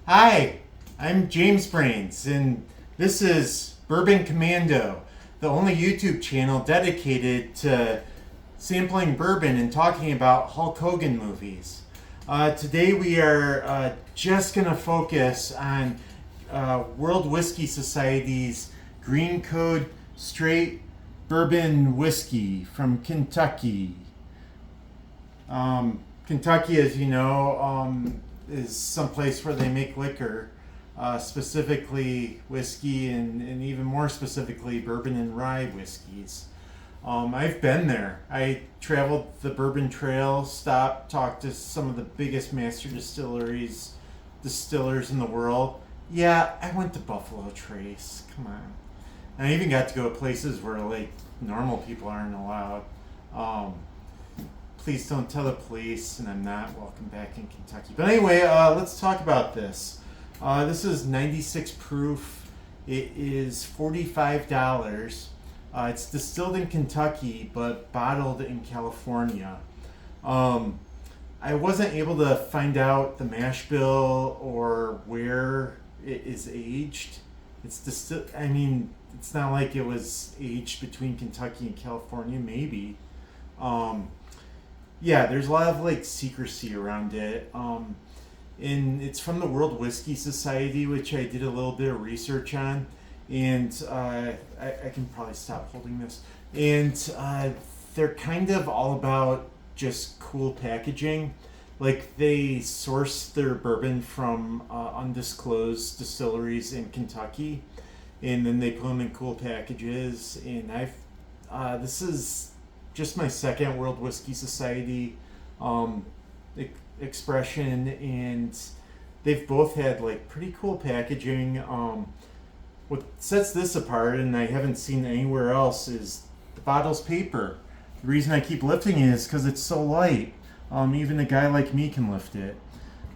Hi, I'm James Brains, and this is Bourbon Commando, the only YouTube channel dedicated to sampling bourbon and talking about Hulk Hogan movies. Today we are just going to focus on World Whiskey Society's Green Code Straight Bourbon Whiskey from Kentucky. Kentucky, as you know, is someplace where they make liquor, specifically whiskey and even more specifically bourbon and rye whiskeys. I've been there. I traveled the Bourbon Trail, stopped, talked to some of the biggest master distillers in the world. Yeah, I went to Buffalo Trace. Come on. And I even got to go to places where like normal people aren't allowed. Please don't tell the police, and I'm not welcome back in Kentucky. But anyway, let's talk about this. This is 96 proof. It is $45. It's distilled in Kentucky, but bottled in California. I wasn't able to find out the mash bill or where it is aged. It's distilled. I mean, it's not like it was aged between Kentucky and California. Maybe. Yeah, there's a lot of like secrecy around it. And it's from the World Whiskey Society, which I did a little bit of research on. And I can probably stop holding this. And they're kind of all about just cool packaging. Like they source their bourbon from undisclosed distilleries in Kentucky, and then they put them in cool packages. And this is just my second World Whiskey Society expression, and they've both had like pretty cool packaging. What sets this apart, and I haven't seen anywhere else, is the bottle's paper. The reason I keep lifting it is because it's so light. Even a guy like me can lift it.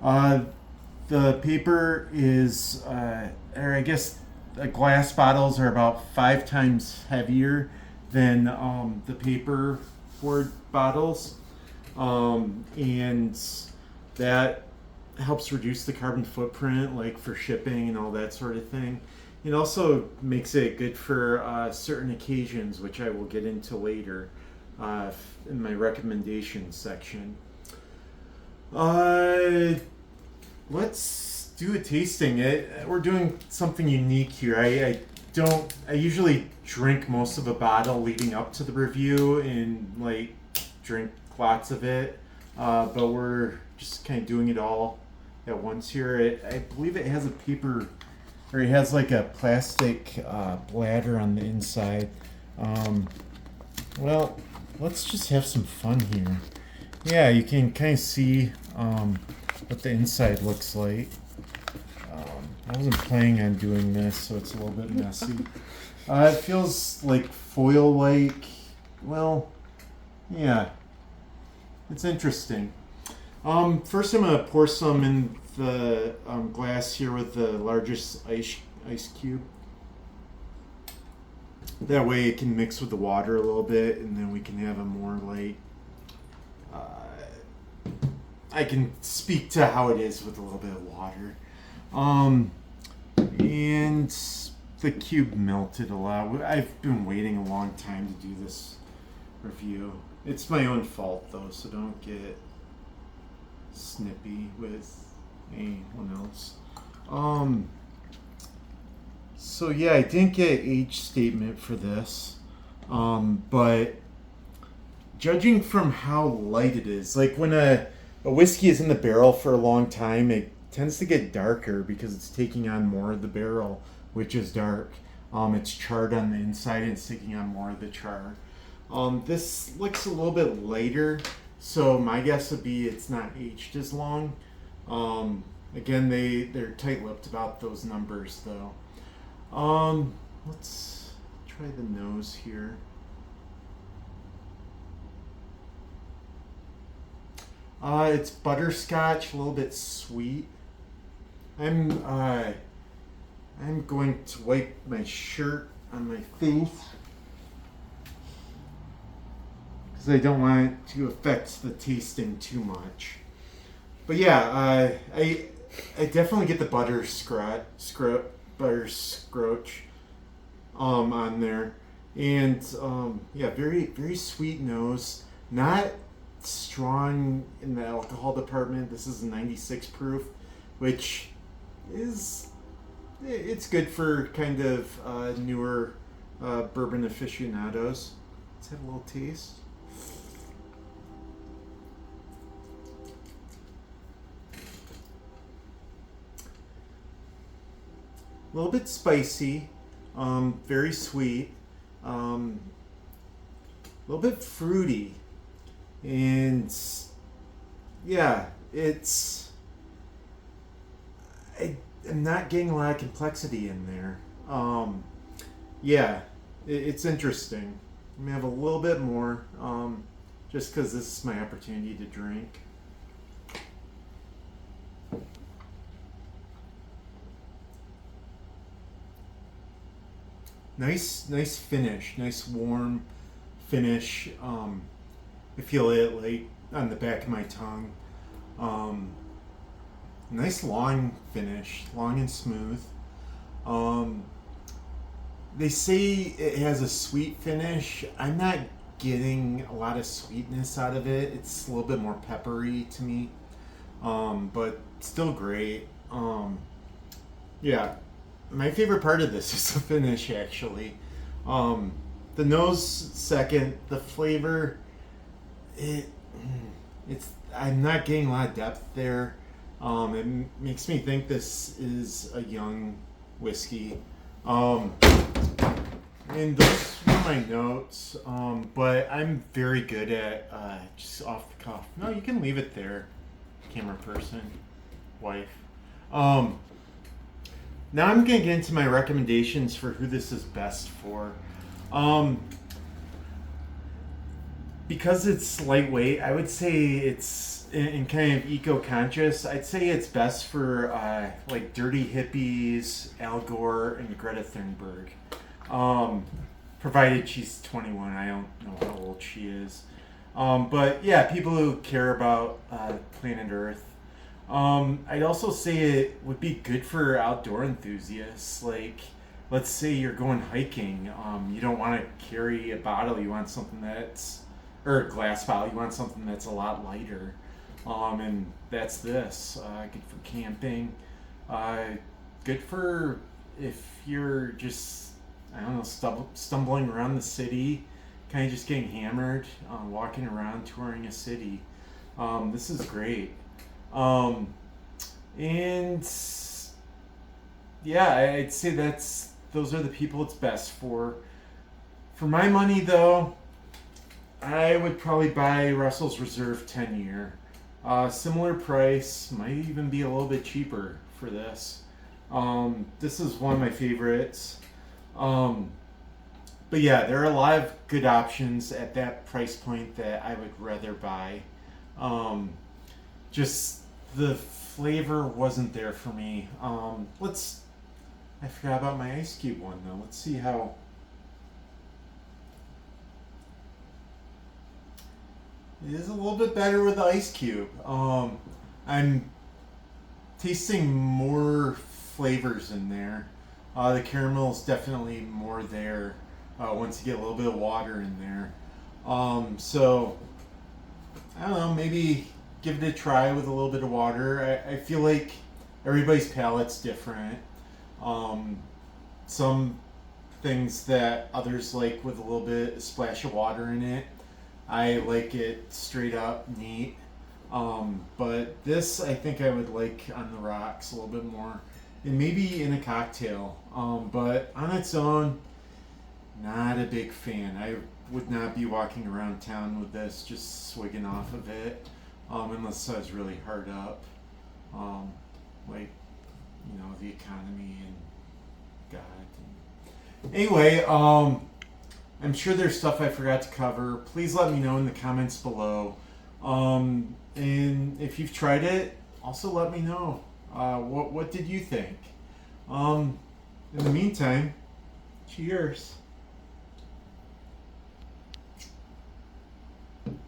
The paper is, or I guess the glass bottles are about 5 times heavier than the paper board bottles, and that helps reduce the carbon footprint, like for shipping and all that sort of thing. It also makes it good for certain occasions, which I will get into later in my recommendations section. Let's do a tasting. We're doing something unique here. I usually drink most of a bottle leading up to the review and like drink lots of it, but we're just kind of doing it all at once here. I believe it has a paper, or it has like a plastic bladder on the inside. Well, let's just have some fun here. Yeah, you can kind of see what the inside looks like. I wasn't planning on doing this, so it's a little bit messy. It feels like foil-like. Well, yeah, it's interesting. First, I'm gonna pour some in the glass here with the largest ice cube. That way, it can mix with the water a little bit, and then we can have a more like. I can speak to how it is with a little bit of water. And the cube melted a lot. I've been waiting a long time to do this review. It's my own fault though, so don't get snippy with anyone else. So yeah, I didn't get an age statement for this, but judging from how light it is, like when a whiskey is in the barrel for a long time, it tends to get darker because it's taking on more of the barrel, which is dark. It's charred on the inside and it's taking on more of the char. This looks a little bit lighter, so my guess would be it's not aged as long. Again, they're tight-lipped about those numbers though. Let's try the nose here. It's butterscotch, a little bit sweet. I'm going to wipe my shirt on my face because I don't want it to affect the tasting too much. But yeah, I definitely get the butter scroach on there, and yeah, very very sweet nose. Not strong in the alcohol department. This is a 96 proof, which is it's good for kind of newer bourbon aficionados. Let's have a little taste. A little bit spicy, very sweet, a little bit fruity, and yeah, I'm not getting a lot of complexity in there. Yeah, it's interesting. I'm gonna have a little bit more, just because this is my opportunity to drink. Nice finish. Nice warm finish. I feel it like on the back of my tongue. Nice long finish, long and smooth. They say it has a sweet finish. I'm not getting a lot of sweetness out of it. It's a little bit more peppery to me, but still great. Yeah, my favorite part of this is the finish, actually. The nose second, the flavor. It it's I'm not getting a lot of depth there. Makes me think this is a young whiskey. And those were my notes. But I'm very good at just off the cuff. No, you can leave it there, camera person, wife. Now I'm gonna get into my recommendations for who this is best for. Because it's lightweight, I would say it's in kind of eco-conscious. I'd say it's best for like dirty hippies, Al Gore, and Greta Thunberg. Provided she's 21. I don't know how old she is. But yeah, people who care about planet Earth. I'd also say it would be good for outdoor enthusiasts. Like, let's say you're going hiking. You don't want to carry a bottle. You want something or a glass bottle. You want something that's a lot lighter. And that's this. Good for camping. Good for if you're just, I don't know, stumbling around the city, kind of just getting hammered, walking around, touring a city. This is great. And yeah, I'd say those are the people it's best for. For my money, though, I would probably buy Russell's Reserve 10 year. Similar price, might even be a little bit cheaper for this. This is one of my favorites. But yeah, there are a lot of good options at that price point that I would rather buy. Just the flavor wasn't there for me. I forgot about my ice cube one though. Let's see how. It is a little bit better with the ice cube. I'm tasting more flavors in there. The caramel is definitely more there once you get a little bit of water in there. So, I don't know, maybe give it a try with a little bit of water. I feel like everybody's palate's different. Some things that others like with a little bit, a splash of water in it. I like it straight up, neat. But this I think I would like on the rocks a little bit more. And maybe in a cocktail. But on its own, not a big fan. I would not be walking around town with this, just swigging off of it. Unless I was really hard up. Like, the economy and God. Anyway, I'm sure there's stuff I forgot to cover. Please let me know in the comments below. And if you've tried it, also let me know. What did you think? In the meantime, cheers.